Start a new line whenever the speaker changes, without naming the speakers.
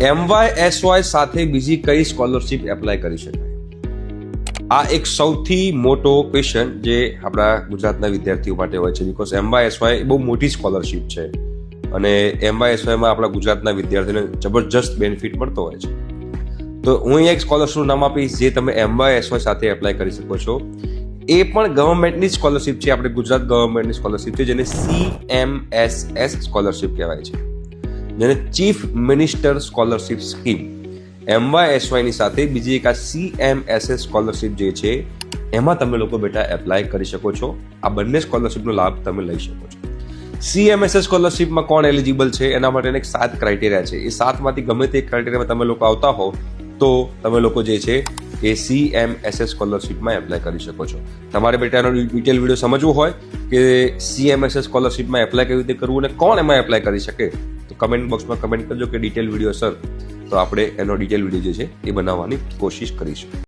MYSY સાથે બીજી કઈ સ્કોલરશિપ એપ્લાય કરી શકાય? આ એક સૌથી મોટો ક્વેશ્ચન જે આપણા ગુજરાતના વિદ્યાર્થીઓ માટે હોય છે, બીકોઝ MYSY બહુ મોટી સ્કોલરશિપ છે અને MYSYમાં આપણા ગુજરાતના વિદ્યાર્થીઓને જબરજસ્ત બેનિફિટ મળતો હોય છે. તો હું અહીંયા એક સ્કોલરશિપનું નામ આપીશ જે તમે MYSY સાથે એપ્લાય કરી શકો છો. એ પણ ગવર્મેન્ટની સ્કોલરશિપ છે, આપણે ગુજરાત ગવર્મેન્ટની સ્કોલરશિપ છે, જેને CMSS સ્કોલરશિપ કહેવાય છે, જેને chief minister scholarship scheme. MYSY ની સાથે બીજી એક આ CMSS સ્કોલરશિપ જે છે એમાં તમે લોકો બેટા એપ્લાય કરી શકો છો. આ બંને સ્કોલરશિપનો લાભ તમે લઈ શકો છો. CMSS સ્કોલરશિપમાં કોણ એલિજિબલ છે એના માટે એક 7 ક્રાઇટેરિયા છે. એ 7માંથી ગમે તે ક્રાઇટેરિયામાં તમે લોકો આવતા હો તો તમે લોકો જે છે એ CMSS સ્કોલરશિપમાં એપ્લાય કરી શકો છો. તમારે બેટા એનો ડિટેલ વિડીયો સમજવું હોય કે CMSS સ્કોલરશિપમાં એપ્લાય કેવી રીતે કરવું અને કોણ એમાં એપ્લાય કરી શકે તો કમેન્ટ બોક્સમાં કમેન્ટ કરજો કે ડિટેલ વિડીયો સર, તો આપણે એનો ડિટેલ વિડીયો જે છે એ બનાવવાની કોશિશ કરીશું.